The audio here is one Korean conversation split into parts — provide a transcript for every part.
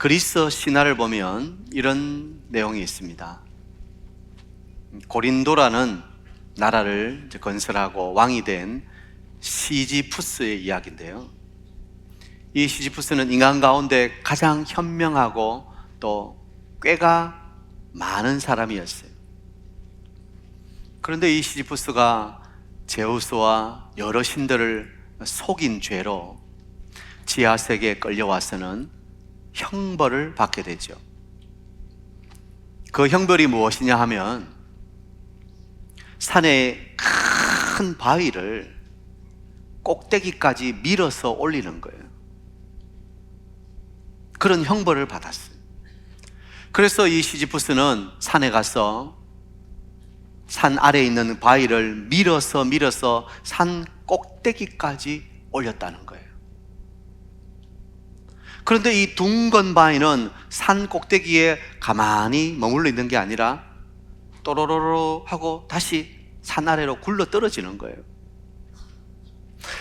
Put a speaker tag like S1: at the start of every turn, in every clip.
S1: 그리스 신화를 보면 이런 내용이 있습니다. 고린도라는 나라를 건설하고 왕이 된 시지푸스의 이야기인데요. 이 시지푸스는 인간 가운데 가장 현명하고 또 꾀가 많은 사람이었어요. 그런데 이 시지푸스가 제우스와 여러 신들을 속인 죄로 지하세계에 끌려와서는 형벌을 받게 되죠. 그 형벌이 무엇이냐 하면 산에 큰 바위를 꼭대기까지 밀어서 올리는 거예요. 그런 형벌을 받았어요. 그래서 이 시지푸스는 산에 가서 산 아래에 있는 바위를 밀어서 산 꼭대기까지 올렸다는 거예요. 그런데 이 둥근 바위는 산 꼭대기에 가만히 머물러 있는 게 아니라 또로로로 하고 다시 산 아래로 굴러 떨어지는 거예요.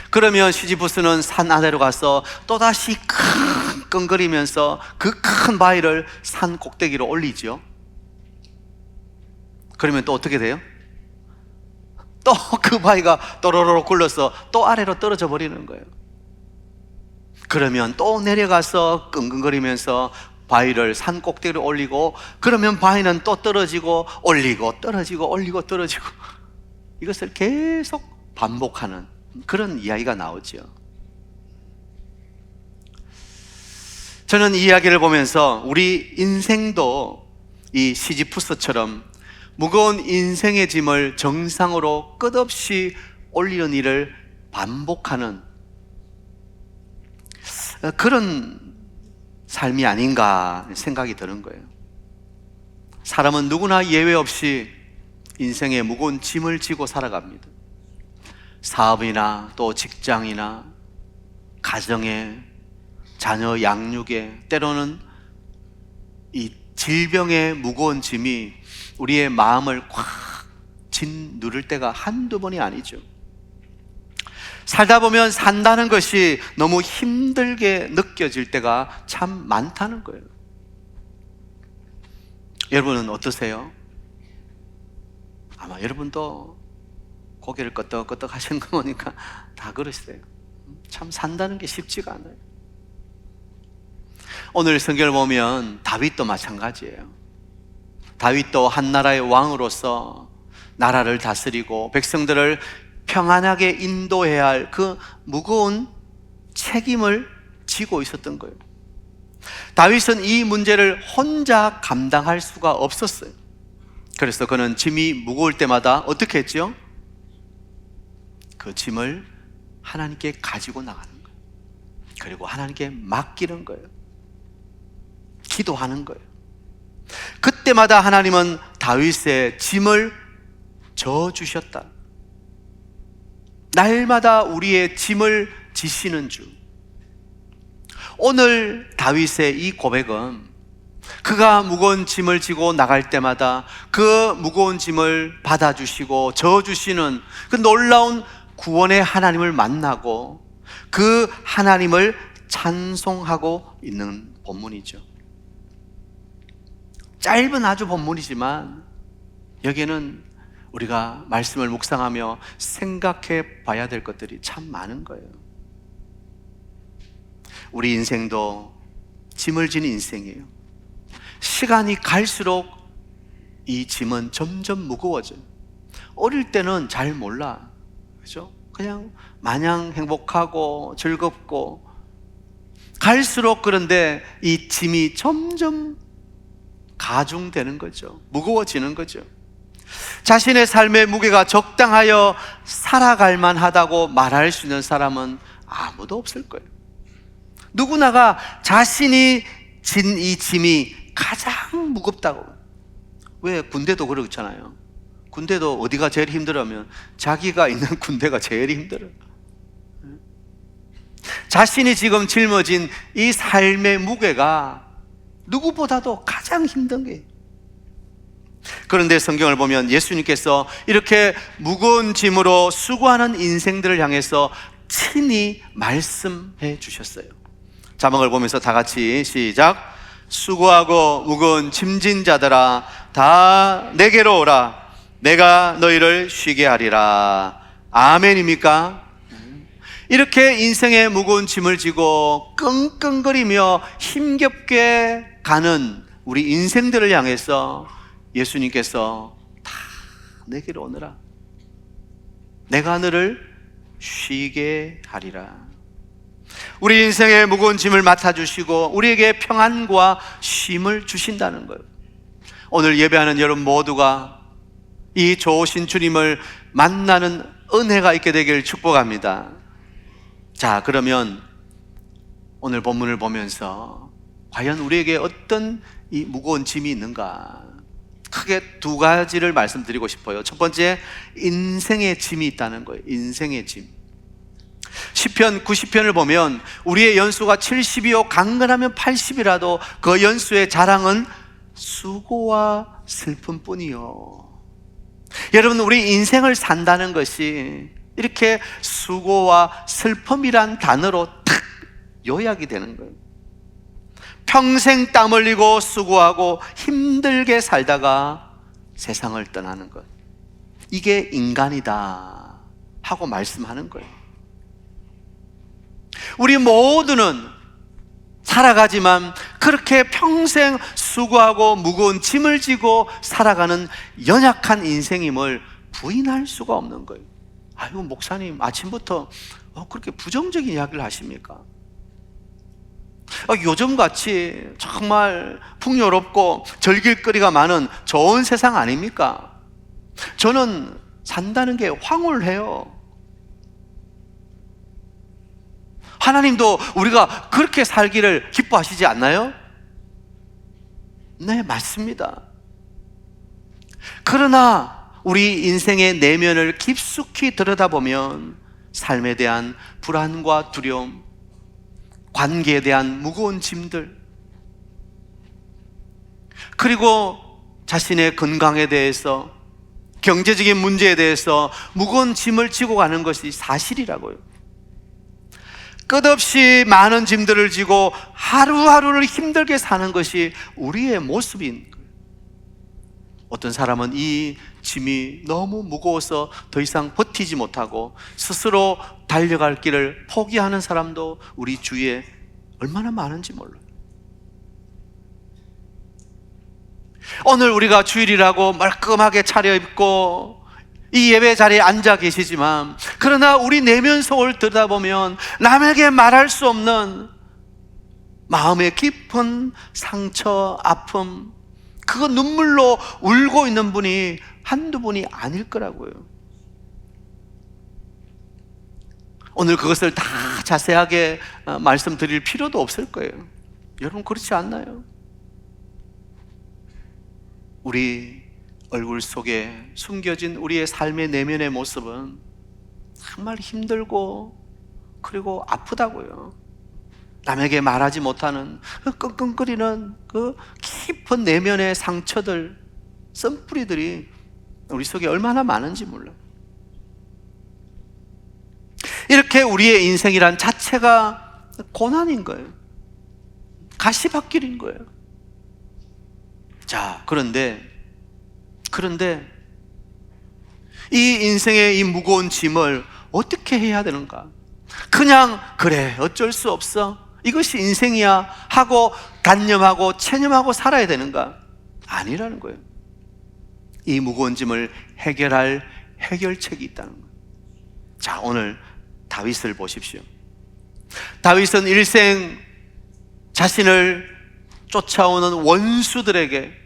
S1: 그러면 시지푸스는 산 아래로 가서 또다시 끙끙거리면서 그 큰 바위를 산 꼭대기로 올리죠. 그러면 또 어떻게 돼요? 또 그 바위가 또로로로 굴러서 또 아래로 떨어져 버리는 거예요. 그러면 또 내려가서 끙끙거리면서 바위를 산 꼭대기로 올리고, 그러면 바위는 또 떨어지고 올리고 떨어지고 올리고 떨어지고, 이것을 계속 반복하는 그런 이야기가 나오죠. 저는 이 이야기를 보면서 우리 인생도 이 시지푸스처럼 무거운 인생의 짐을 정상으로 끝없이 올리는 일을 반복하는 그런 삶이 아닌가 생각이 드는 거예요. 사람은 누구나 예외 없이 인생에 무거운 짐을 지고 살아갑니다. 사업이나 또 직장이나 가정에, 자녀 양육에, 때로는 이 질병의 무거운 짐이 우리의 마음을 꽉 짓누를 때가 한두 번이 아니죠. 살다 보면 산다는 것이 너무 힘들게 느껴질 때가 참 많다는 거예요. 여러분은 어떠세요? 아마 여러분도 고개를 끄덕끄덕 하시는 거 보니까 다 그러시대요. 참 산다는 게 쉽지가 않아요. 오늘 성경을 보면 다윗도 마찬가지예요. 다윗도 한 나라의 왕으로서 나라를 다스리고 백성들을 평안하게 인도해야 할 그 무거운 책임을 지고 있었던 거예요. 다윗은 이 문제를 혼자 감당할 수가 없었어요. 그래서 그는 짐이 무거울 때마다 어떻게 했죠? 그 짐을 하나님께 가지고 나가는 거예요. 그리고 하나님께 맡기는 거예요. 기도하는 거예요. 그때마다 하나님은 다윗의 짐을 져주셨다. 날마다 우리의 짐을 지시는 주. 오늘 다윗의 이 고백은 그가 무거운 짐을 지고 나갈 때마다 그 무거운 짐을 받아주시고 져주시는 그 놀라운 구원의 하나님을 만나고 그 하나님을 찬송하고 있는 본문이죠. 짧은 아주 본문이지만 여기에는 우리가 말씀을 묵상하며 생각해 봐야 될 것들이 참 많은 거예요. 우리 인생도 짐을 지는 인생이에요. 시간이 갈수록 이 짐은 점점 무거워져요. 어릴 때는 잘 몰라, 그죠? 그냥 마냥 행복하고 즐겁고, 갈수록 그런데 이 짐이 점점 가중되는 거죠. 무거워지는 거죠. 자신의 삶의 무게가 적당하여 살아갈 만하다고 말할 수 있는 사람은 아무도 없을 거예요. 누구나가 자신이 진 이 짐이 가장 무겁다고. 왜? 군대도 그렇잖아요. 군대도 어디가 제일 힘들어하면 자기가 있는 군대가 제일 힘들어요. 자신이 지금 짊어진 이 삶의 무게가 누구보다도 가장 힘든 거예요. 그런데 성경을 보면 예수님께서 이렇게 무거운 짐으로 수고하는 인생들을 향해서 친히 말씀해 주셨어요. 자막을 보면서 다 같이 시작. 수고하고 무거운 짐진 자들아 다 내게로 오라. 내가 너희를 쉬게 하리라. 아멘입니까? 이렇게 인생의 무거운 짐을 지고 끙끙거리며 힘겹게 가는 우리 인생들을 향해서 예수님께서 다 내게로 오너라. 내가 너를 쉬게 하리라. 우리 인생의 무거운 짐을 맡아주시고 우리에게 평안과 쉼을 주신다는 거예요. 오늘 예배하는 여러분 모두가 이 좋으신 주님을 만나는 은혜가 있게 되길 축복합니다. 자, 그러면 오늘 본문을 보면서 과연 우리에게 어떤 이 무거운 짐이 있는가? 크게 두 가지를 말씀드리고 싶어요. 첫 번째, 인생의 짐이 있다는 거예요. 인생의 짐. 시편 90편을 보면 우리의 연수가 70이요 강건하면 80이라도 그 연수의 자랑은 수고와 슬픔뿐이요. 여러분, 우리 인생을 산다는 것이 이렇게 수고와 슬픔이란 단어로 탁 요약이 되는 거예요. 평생 땀 흘리고 수고하고 힘들게 살다가 세상을 떠나는 것, 이게 인간이다 하고 말씀하는 거예요. 우리 모두는 살아가지만 그렇게 평생 수고하고 무거운 짐을 지고 살아가는 연약한 인생임을 부인할 수가 없는 거예요. 아이고, 목사님 아침부터 그렇게 부정적인 이야기를 하십니까? 요즘같이 정말 풍요롭고 즐길거리가 많은 좋은 세상 아닙니까? 저는 산다는 게 황홀해요. 하나님도 우리가 그렇게 살기를 기뻐하시지 않나요? 네, 맞습니다. 그러나 우리 인생의 내면을 깊숙이 들여다보면 삶에 대한 불안과 두려움, 관계에 대한 무거운 짐들, 그리고 자신의 건강에 대해서, 경제적인 문제에 대해서 무거운 짐을 지고 가는 것이 사실이라고요. 끝없이 많은 짐들을 지고 하루하루를 힘들게 사는 것이 우리의 모습인 거예요. 어떤 사람은 이 짐이 너무 무거워서 더 이상 버티지 못하고 스스로 달려갈 길을 포기하는 사람도 우리 주위에 얼마나 많은지 몰라요. 오늘 우리가 주일이라고 말끔하게 차려입고 이 예배 자리에 앉아 계시지만, 그러나 우리 내면 속을 들여다보면 남에게 말할 수 없는 마음의 깊은 상처, 아픔, 그거 눈물로 울고 있는 분이 한두 분이 아닐 거라고요. 오늘 그것을 다 자세하게 말씀드릴 필요도 없을 거예요. 여러분, 그렇지 않나요? 우리 얼굴 속에 숨겨진 우리의 삶의 내면의 모습은 정말 힘들고 그리고 아프다고요. 남에게 말하지 못하는 그 끙끙거리는 그 깊은 내면의 상처들, 씀뿌리들이 우리 속에 얼마나 많은지 몰라요. 이렇게 우리의 인생이란 자체가 고난인 거예요. 가시밭길인 거예요. 자, 그런데 이 인생의 이 무거운 짐을 어떻게 해야 되는가? 그냥 그래, 어쩔 수 없어, 이것이 인생이야 하고 단념하고 체념하고 살아야 되는가? 아니라는 거예요. 이 무거운 짐을 해결할 해결책이 있다는 거예요. 자, 오늘 다윗을 보십시오. 다윗은 일생 자신을 쫓아오는 원수들에게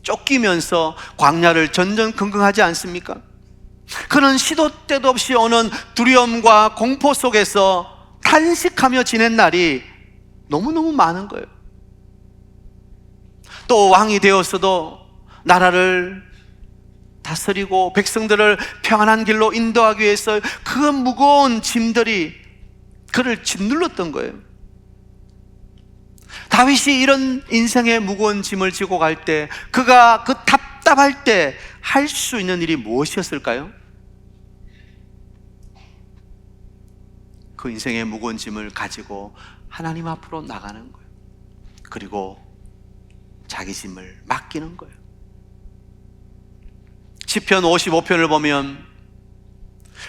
S1: 쫓기면서 광야를 전전긍긍하지 않습니까? 그는 시도 때도 없이 오는 두려움과 공포 속에서 탄식하며 지낸 날이 너무너무 많은 거예요. 또 왕이 되었어도 나라를 다스리고 백성들을 평안한 길로 인도하기 위해서 그 무거운 짐들이 그를 짓눌렀던 거예요. 다윗이 이런 인생의 무거운 짐을 지고 갈 때, 그가 그 답답할 때 할 수 있는 일이 무엇이었을까요? 그 인생의 무거운 짐을 가지고 하나님 앞으로 나가는 거예요. 그리고 자기 짐을 맡기는 거예요. 시편 55편을 보면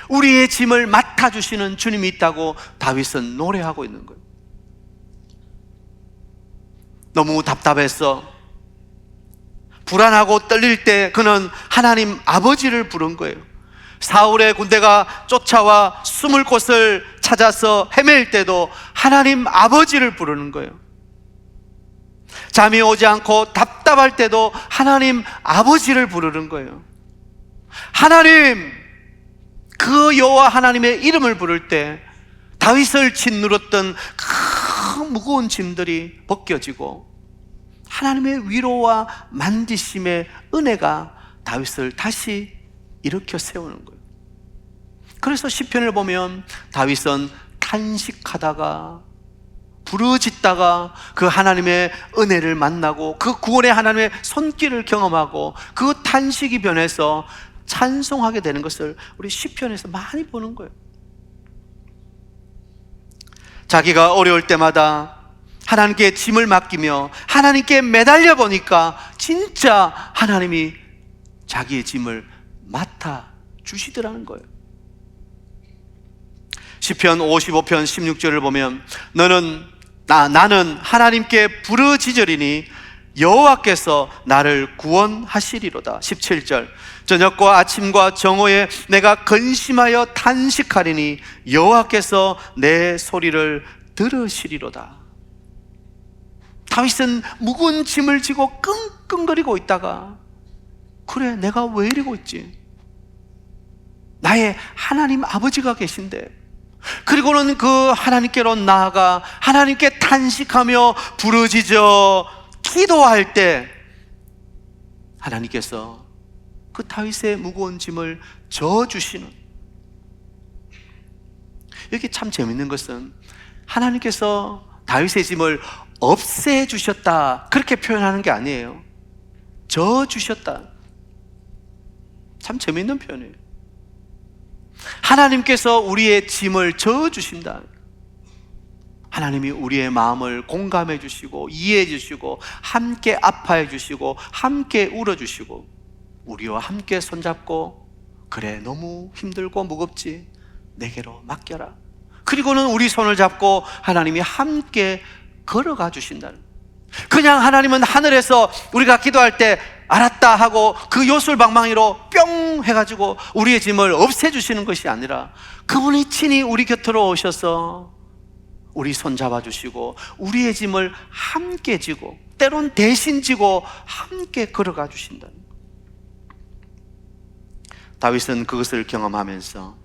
S1: 우리의 짐을 맡아주시는 주님이 있다고 다윗은 노래하고 있는 거예요. 너무 답답해서 불안하고 떨릴 때 그는 하나님 아버지를 부른 거예요. 사울의 군대가 쫓아와 숨을 곳을 찾아서 헤맬 때도 하나님 아버지를 부르는 거예요. 잠이 오지 않고 답답할 때도 하나님 아버지를 부르는 거예요. 하나님, 그 여호와 하나님의 이름을 부를 때 다윗을 짓누렀던 그 무거운 짐들이 벗겨지고 하나님의 위로와 만지심의 은혜가 다윗을 다시 일으켜 세우는 거예요. 그래서 시편을 보면 다윗은 탄식하다가 부르짖다가 그 하나님의 은혜를 만나고 그 구원의 하나님의 손길을 경험하고 그 탄식이 변해서 찬송하게 되는 것을 우리 시편에서 많이 보는 거예요. 자기가 어려울 때마다 하나님께 짐을 맡기며 하나님께 매달려 보니까 진짜 하나님이 자기의 짐을 맡아 주시더라는 거예요. 시편 55편 16절을 보면 나는 하나님께 부르짖으리니 여호와께서 나를 구원하시리로다. 17절 저녁과 아침과 정오에 내가 근심하여 탄식하리니 여호와께서 내 소리를 들으시리로다. 다윗은 무거운 짐을 지고 끙끙거리고 있다가 그래, 내가 왜 이러고 있지? 나의 하나님 아버지가 계신데, 그리고는 그 하나님께로 나아가 하나님께 탄식하며 부르짖어 기도할 때 하나님께서 그 다윗의 무거운 짐을 져주시는, 여기 참 재밌는 것은 하나님께서 다윗의 짐을 없애주셨다 그렇게 표현하는 게 아니에요. 져주셨다. 참 재밌는 표현이에요. 하나님께서 우리의 짐을 져주신다. 하나님이 우리의 마음을 공감해 주시고 이해해 주시고 함께 아파해 주시고 함께 울어 주시고 우리와 함께 손잡고 그래, 너무 힘들고 무겁지? 내게로 맡겨라. 그리고는 우리 손을 잡고 하나님이 함께 걸어가 주신다는, 그냥 하나님은 하늘에서 우리가 기도할 때 알았다 하고 그 요술방망이로 뿅 해가지고 우리의 짐을 없애주시는 것이 아니라 그분이 친히 우리 곁으로 오셔서 우리 손 잡아주시고 우리의 짐을 함께 지고 때론 대신 지고 함께 걸어가 주신다는 거예요. 다윗은 그것을 경험하면서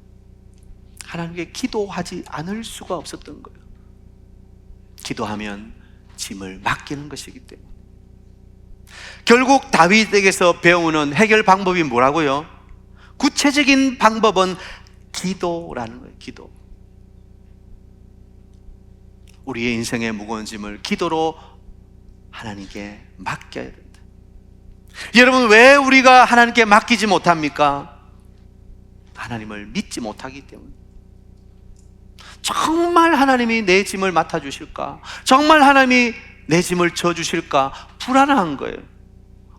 S1: 하나님께 기도하지 않을 수가 없었던 거예요. 기도하면 짐을 맡기는 것이기 때문에. 결국 다윗에게서 배우는 해결 방법이 뭐라고요? 구체적인 방법은 기도라는 거예요. 기도. 우리의 인생의 무거운 짐을 기도로 하나님께 맡겨야 된다. 여러분, 왜 우리가 하나님께 맡기지 못합니까? 하나님을 믿지 못하기 때문에. 정말 하나님이 내 짐을 맡아주실까? 정말 하나님이 내 짐을 져주실까? 불안한 거예요.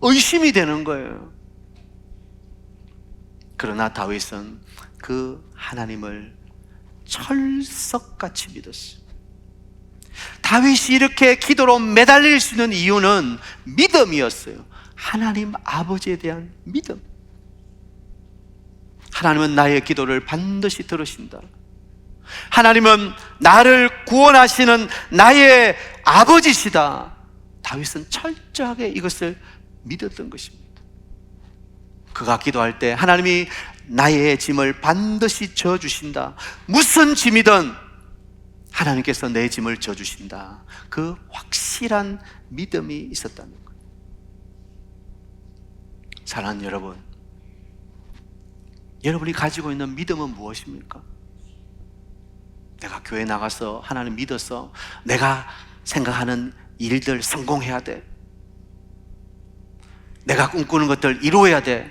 S1: 의심이 되는 거예요. 그러나 다윗은 그 하나님을 철석같이 믿었어요. 다윗이 이렇게 기도로 매달릴 수 있는 이유는 믿음이었어요. 하나님 아버지에 대한 믿음. 하나님은 나의 기도를 반드시 들으신다. 하나님은 나를 구원하시는 나의 아버지시다. 다윗은 철저하게 이것을 믿었던 것입니다. 그가 기도할 때 하나님이 나의 짐을 반드시 져주신다. 무슨 짐이든 하나님께서 내 짐을 져주신다. 그 확실한 믿음이 있었다는 거예요. 사랑하는 여러분, 여러분이 가지고 있는 믿음은 무엇입니까? 내가 교회 나가서 하나님 믿어서 내가 생각하는 일들 성공해야 돼. 내가 꿈꾸는 것들 이루어야 돼.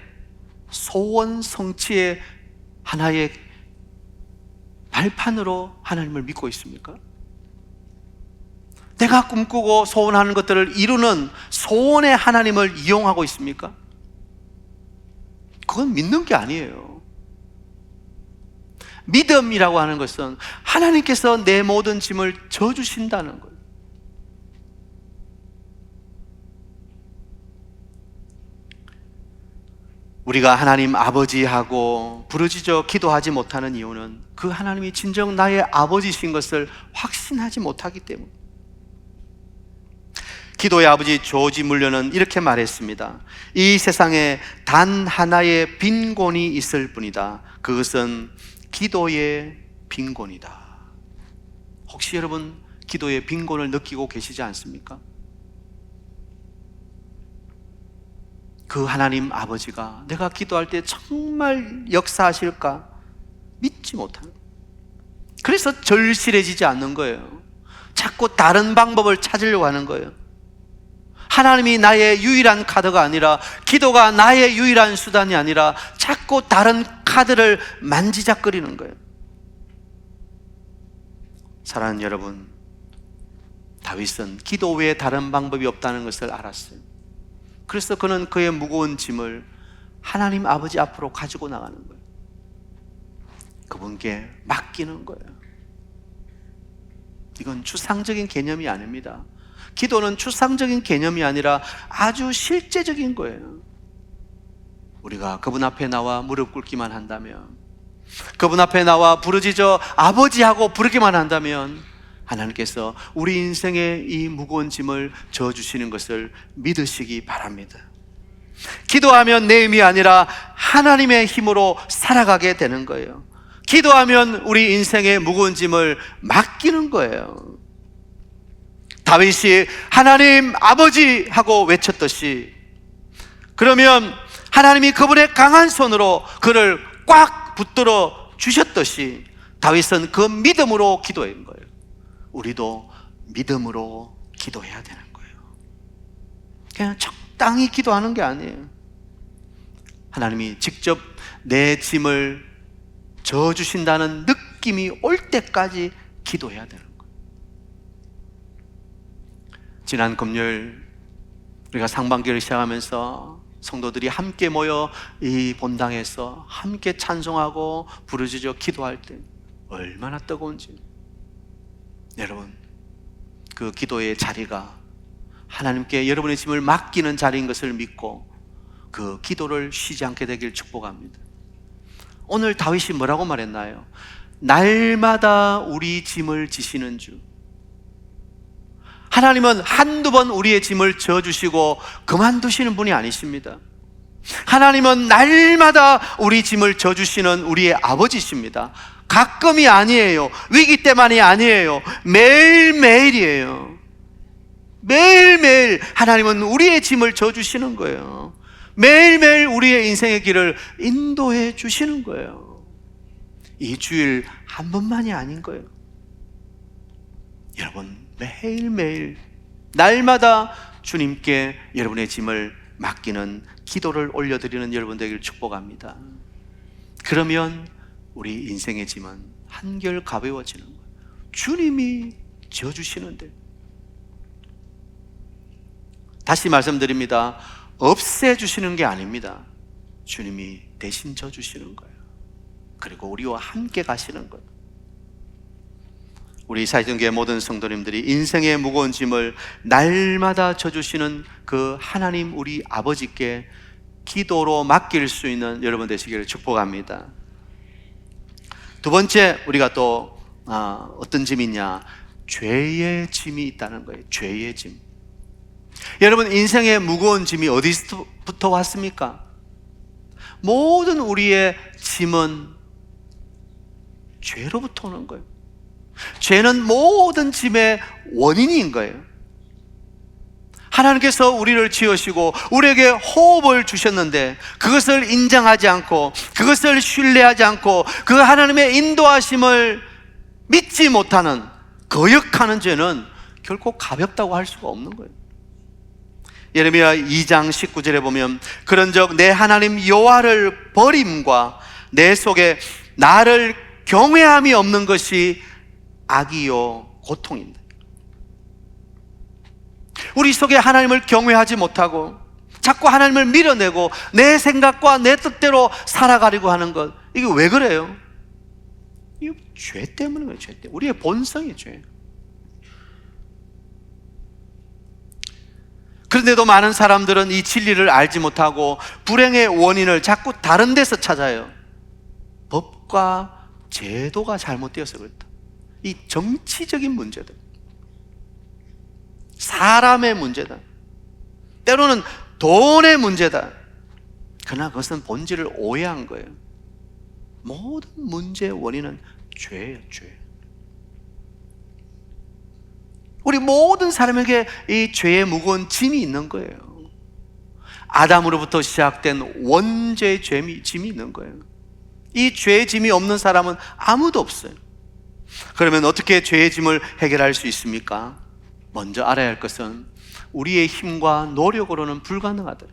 S1: 소원 성취의 하나의 발판으로 하나님을 믿고 있습니까? 내가 꿈꾸고 소원하는 것들을 이루는 소원의 하나님을 이용하고 있습니까? 그건 믿는 게 아니에요. 믿음이라고 하는 것은 하나님께서 내 모든 짐을 져주신다는 거예요. 우리가 하나님 아버지하고 부르짖어 기도하지 못하는 이유는 그 하나님이 진정 나의 아버지신 것을 확신하지 못하기 때문에. 기도의 아버지 조지 물러는 이렇게 말했습니다. 이 세상에 단 하나의 빈곤이 있을 뿐이다. 그것은 기도의 빈곤이다. 혹시 여러분 기도의 빈곤을 느끼고 계시지 않습니까? 그 하나님 아버지가 내가 기도할 때 정말 역사하실까 믿지 못하는 거예요. 그래서 절실해지지 않는 거예요. 자꾸 다른 방법을 찾으려고 하는 거예요. 하나님이 나의 유일한 카드가 아니라, 기도가 나의 유일한 수단이 아니라 자꾸 다른 카드를 만지작거리는 거예요. 사랑하는 여러분, 다윗은 기도 외에 다른 방법이 없다는 것을 알았어요. 그래서 그는 그의 무거운 짐을 하나님 아버지 앞으로 가지고 나가는 거예요. 그분께 맡기는 거예요. 이건 추상적인 개념이 아닙니다. 기도는 추상적인 개념이 아니라 아주 실제적인 거예요. 우리가 그분 앞에 나와 무릎 꿇기만 한다면, 그분 앞에 나와 부르짖어 아버지하고 부르기만 한다면 하나님께서 우리 인생의 이 무거운 짐을 져주시는 것을 믿으시기 바랍니다. 기도하면 내 힘이 아니라 하나님의 힘으로 살아가게 되는 거예요. 기도하면 우리 인생의 무거운 짐을 맡기는 거예요. 다윗이 하나님 아버지 하고 외쳤듯이, 그러면 하나님이 그분의 강한 손으로 그를 꽉 붙들어 주셨듯이 다윗은 그 믿음으로 기도한 거예요. 우리도 믿음으로 기도해야 되는 거예요. 그냥 적당히 기도하는 게 아니에요. 하나님이 직접 내 짐을 져주신다는 느낌이 올 때까지 기도해야 되는 거예요. 지난 금요일 우리가 상반기를 시작하면서 성도들이 함께 모여 이 본당에서 함께 찬송하고 부르짖어 기도할 때 얼마나 뜨거운지. 여러분, 그 기도의 자리가 하나님께 여러분의 짐을 맡기는 자리인 것을 믿고 그 기도를 쉬지 않게 되길 축복합니다. 오늘 다윗이 뭐라고 말했나요? 날마다 우리 짐을 지시는 주. 하나님은 한두 번 우리의 짐을 져주시고 그만두시는 분이 아니십니다. 하나님은 날마다 우리 짐을 져주시는 우리의 아버지십니다. 가끔이 아니에요. 위기 때만이 아니에요. 매일매일이에요. 매일매일 하나님은 우리의 짐을 져주시는 거예요. 매일매일 우리의 인생의 길을 인도해 주시는 거예요. 이 주일 한 번만이 아닌 거예요. 여러분, 매일매일 날마다 주님께 여러분의 짐을 맡기는 기도를 올려드리는 여러분 되기를 축복합니다. 그러면 우리 인생의 짐은 한결 가벼워지는 거예요. 주님이 져주시는데. 다시 말씀드립니다. 없애주시는 게 아닙니다. 주님이 대신 져주시는 거예요. 그리고 우리와 함께 가시는 거예요. 우리 사이전교회 모든 성도님들이 인생의 무거운 짐을 날마다 져주시는 그 하나님 우리 아버지께 기도로 맡길 수 있는 여러분 되시기를 축복합니다. 두 번째, 우리가 또 어떤 짐이 있냐? 죄의 짐이 있다는 거예요. 죄의 짐. 여러분, 인생의 무거운 짐이 어디서부터 왔습니까? 모든 우리의 짐은 죄로부터 오는 거예요. 죄는 모든 짐의 원인인 거예요. 하나님께서 우리를 지으시고 우리에게 호흡을 주셨는데 그것을 인정하지 않고, 그것을 신뢰하지 않고, 그 하나님의 인도하심을 믿지 못하는, 거역하는 죄는 결코 가볍다고 할 수가 없는 거예요. 예레미야 2장 19절에 보면, 그런즉 내 하나님 여호와를 버림과 내 속에 나를 경외함이 없는 것이 악이요 고통인다. 우리 속에 하나님을 경외하지 못하고 자꾸 하나님을 밀어내고 내 생각과 내 뜻대로 살아가려고 하는 것, 이게 왜 그래요? 이게 죄 때문인 거예요. 죄 때문에. 우리의 본성이 죄예요. 그런데도 많은 사람들은 이 진리를 알지 못하고 불행의 원인을 자꾸 다른 데서 찾아요. 법과 제도가 잘못되어서 그렇다. 이 정치적인 문제다, 사람의 문제다, 때로는 돈의 문제다. 그러나 그것은 본질을 오해한 거예요. 모든 문제의 원인은 죄예요, 죄. 우리 모든 사람에게 이 죄의 무거운 짐이 있는 거예요. 아담으로부터 시작된 원죄의 짐이 있는 거예요. 이 죄의 짐이 없는 사람은 아무도 없어요. 그러면 어떻게 죄의 짐을 해결할 수 있습니까? 먼저 알아야 할 것은 우리의 힘과 노력으로는 불가능하다.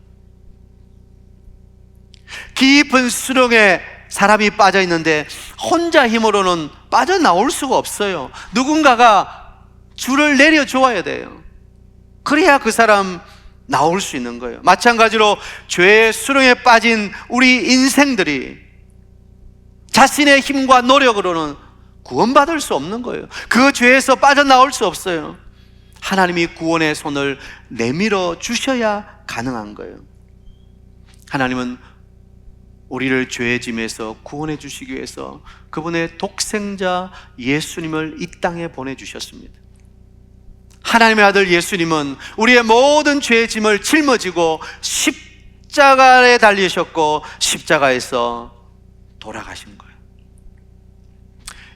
S1: 깊은 수렁에 사람이 빠져 있는데 혼자 힘으로는 빠져나올 수가 없어요. 누군가가 줄을 내려줘야 돼요. 그래야 그 사람 나올 수 있는 거예요. 마찬가지로 죄의 수렁에 빠진 우리 인생들이 자신의 힘과 노력으로는 구원받을 수 없는 거예요. 그 죄에서 빠져나올 수 없어요. 하나님이 구원의 손을 내밀어 주셔야 가능한 거예요. 하나님은 우리를 죄의 짐에서 구원해 주시기 위해서 그분의 독생자 예수님을 이 땅에 보내주셨습니다. 하나님의 아들 예수님은 우리의 모든 죄의 짐을 짊어지고 십자가에 달리셨고 십자가에서 돌아가신 거예요.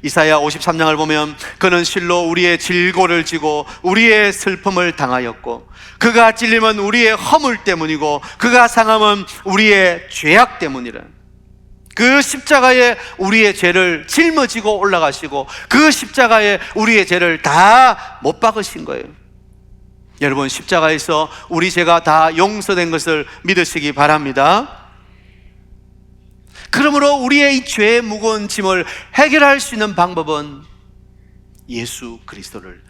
S1: 이사야 53장을 보면 그는 실로 우리의 질고를 지고 우리의 슬픔을 당하였고 그가 찔림은 우리의 허물 때문이고 그가 상함은 우리의 죄악 때문이라. 그 십자가에 우리의 죄를 짊어지고 올라가시고 그 십자가에 우리의 죄를 다 못 박으신 거예요. 여러분, 십자가에서 우리 죄가 다 용서된 것을 믿으시기 바랍니다. 그러므로 우리의 이 죄의 무거운 짐을 해결할 수 있는 방법은 예수 그리스도를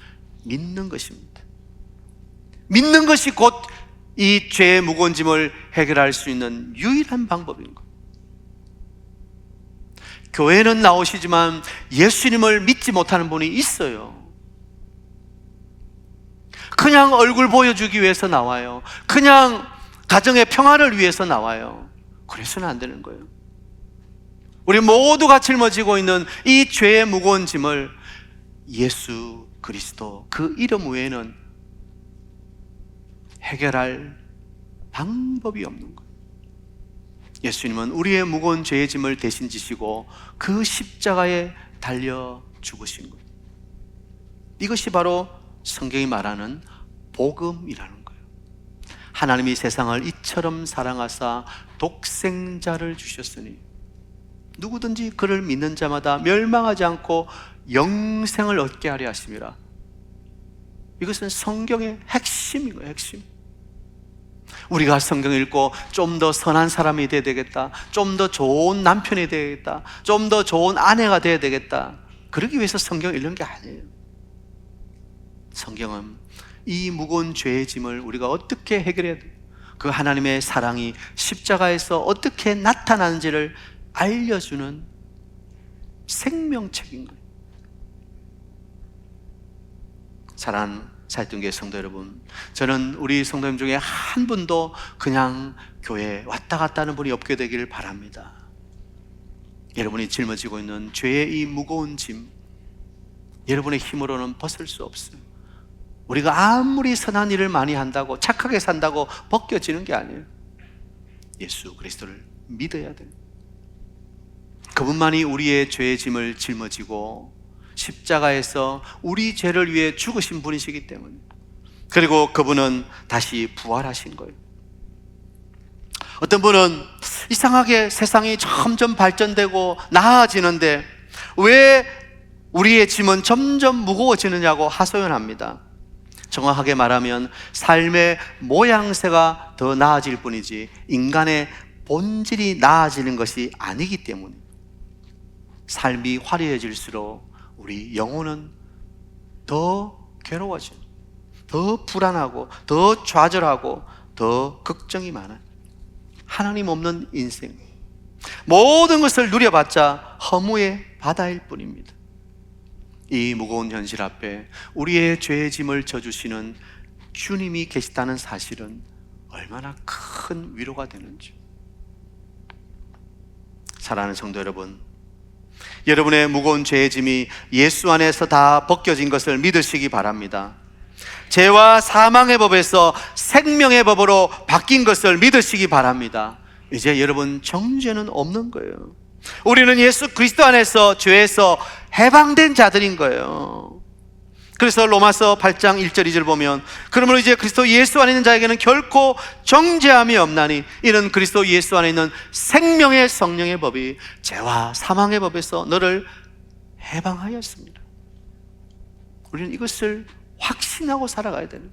S1: 믿는 것입니다. 믿는 것이 곧 이 죄의 무거운 짐을 해결할 수 있는 유일한 방법인 거예요. 교회는 나오시지만 예수님을 믿지 못하는 분이 있어요. 그냥 얼굴 보여주기 위해서 나와요. 그냥 가정의 평화를 위해서 나와요. 그래서는 안 되는 거예요. 우리 모두가 짊어지고 있는 이 죄의 무거운 짐을 예수 그리스도 그 이름 외에는 해결할 방법이 없는 거예요. 예수님은 우리의 무거운 죄의 짐을 대신 지시고 그 십자가에 달려 죽으신 거예요. 이것이 바로 성경이 말하는 복음이라는 거예요. 하나님이 세상을 이처럼 사랑하사 독생자를 주셨으니 누구든지 그를 믿는 자마다 멸망하지 않고 영생을 얻게 하려 하심이라. 이것은 성경의 핵심인 거예요, 핵심. 우리가 성경을 읽고 좀 더 선한 사람이 되어야 되겠다, 좀 더 좋은 남편이 되어야겠다, 좀 더 좋은 아내가 되어야 되겠다, 그러기 위해서 성경을 읽는 게 아니에요. 성경은 이 무거운 죄의 짐을 우리가 어떻게 해결해야 돼, 그 하나님의 사랑이 십자가에서 어떻게 나타나는지를 알려주는 생명책인 거예요. 사랑하는 사역동교회 성도 여러분, 저는 우리 성도님 중에 한 분도 그냥 교회에 왔다 갔다 하는 분이 없게 되기를 바랍니다. 여러분이 짊어지고 있는 죄의 이 무거운 짐, 여러분의 힘으로는 벗을 수 없어요. 우리가 아무리 선한 일을 많이 한다고, 착하게 산다고 벗겨지는 게 아니에요. 예수 그리스도를 믿어야 돼요. 그분만이 우리의 죄의 짐을 짊어지고 십자가에서 우리 죄를 위해 죽으신 분이시기 때문에, 그리고 그분은 다시 부활하신 거예요. 어떤 분은 이상하게 세상이 점점 발전되고 나아지는데 왜 우리의 짐은 점점 무거워지느냐고 하소연합니다. 정확하게 말하면 삶의 모양새가 더 나아질 뿐이지 인간의 본질이 나아지는 것이 아니기 때문에, 삶이 화려해질수록 우리 영혼은 더 괴로워져요. 더 불안하고 더 좌절하고 더 걱정이 많아요. 하나님 없는 인생, 모든 것을 누려봤자 허무의 바다일 뿐입니다. 이 무거운 현실 앞에 우리의 죄의 짐을 져주시는 주님이 계시다는 사실은 얼마나 큰 위로가 되는지. 사랑하는 성도 여러분, 여러분의 무거운 죄의 짐이 예수 안에서 다 벗겨진 것을 믿으시기 바랍니다. 죄와 사망의 법에서 생명의 법으로 바뀐 것을 믿으시기 바랍니다. 이제 여러분 정죄는 없는 거예요. 우리는 예수 그리스도 안에서 죄에서 해방된 자들인 거예요. 그래서 로마서 8장 1절 2절 보면, 그러므로 이제 그리스도 예수 안에 있는 자에게는 결코 정죄함이 없나니 이는 그리스도 예수 안에 있는 생명의 성령의 법이 죄와 사망의 법에서 너를 해방하였습니다. 우리는 이것을 확신하고 살아가야 되는,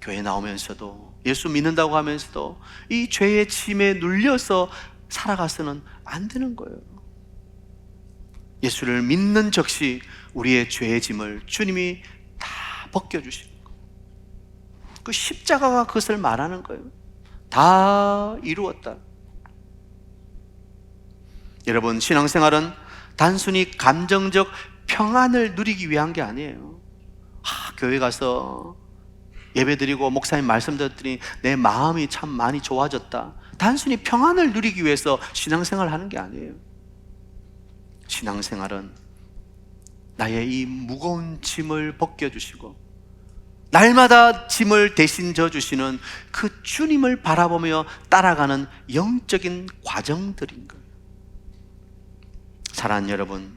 S1: 교회 나오면서도 예수 믿는다고 하면서도 이 죄의 짐에 눌려서 살아가서는 안 되는 거예요. 예수를 믿는 즉시 우리의 죄의 짐을 주님이 다 벗겨주시는 거예요. 그 십자가가 그것을 말하는 거예요. 다 이루었다. 여러분, 신앙생활은 단순히 감정적 평안을 누리기 위한 게 아니에요. 교회 가서 예배드리고 목사님 말씀 듣더니 내 마음이 참 많이 좋아졌다, 단순히 평안을 누리기 위해서 신앙생활을 하는 게 아니에요. 신앙생활은 나의 이 무거운 짐을 벗겨주시고 날마다 짐을 대신 져주시는 그 주님을 바라보며 따라가는 영적인 과정들인 거예요. 사랑하는 여러분,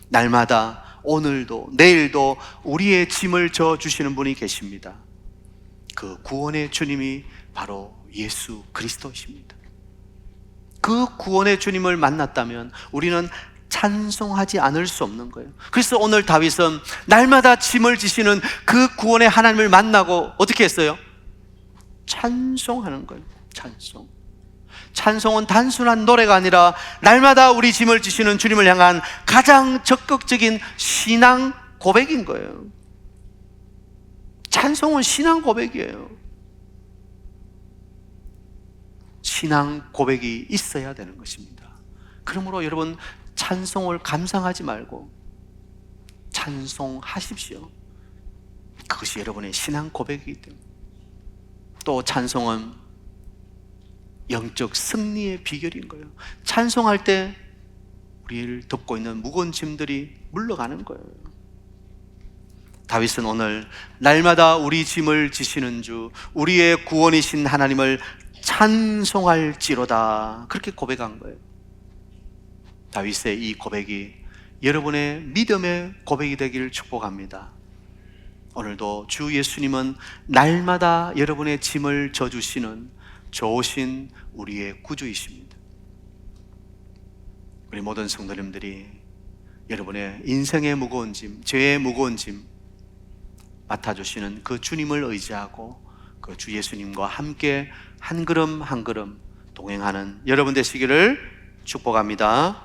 S1: 날마다 오늘도 내일도 우리의 짐을 져주시는 분이 계십니다. 그 구원의 주님이 바로 예수 그리스도이십니다. 그 구원의 주님을 만났다면 우리는 찬송하지 않을 수 없는 거예요. 그래서 오늘 다윗은 날마다 짐을 지시는 그 구원의 하나님을 만나고 어떻게 했어요? 찬송하는 거예요. 찬송은 단순한 노래가 아니라 날마다 우리 짐을 지시는 주님을 향한 가장 적극적인 신앙 고백인 거예요. 찬송은 신앙 고백이에요. 신앙 고백이 있어야 되는 것입니다. 그러므로 여러분, 찬송을 감상하지 말고 찬송하십시오. 그것이 여러분의 신앙 고백이기 때문에. 또 찬송은 영적 승리의 비결인 거예요. 찬송할 때 우리를 덮고 있는 무거운 짐들이 물러가는 거예요. 다윗은 오늘 날마다 우리 짐을 지시는 주, 우리의 구원이신 하나님을 찬송할지로다, 그렇게 고백한 거예요. 다윗의 이 고백이 여러분의 믿음의 고백이 되기를 축복합니다. 오늘도 주 예수님은 날마다 여러분의 짐을 져주시는 좋으신 우리의 구주이십니다. 우리 모든 성도님들이 여러분의 인생의 무거운 짐, 죄의 무거운 짐 맡아주시는 그 주님을 의지하고 그 주 예수님과 함께 한 걸음 한 걸음 동행하는 여러분 되시기를 축복합니다.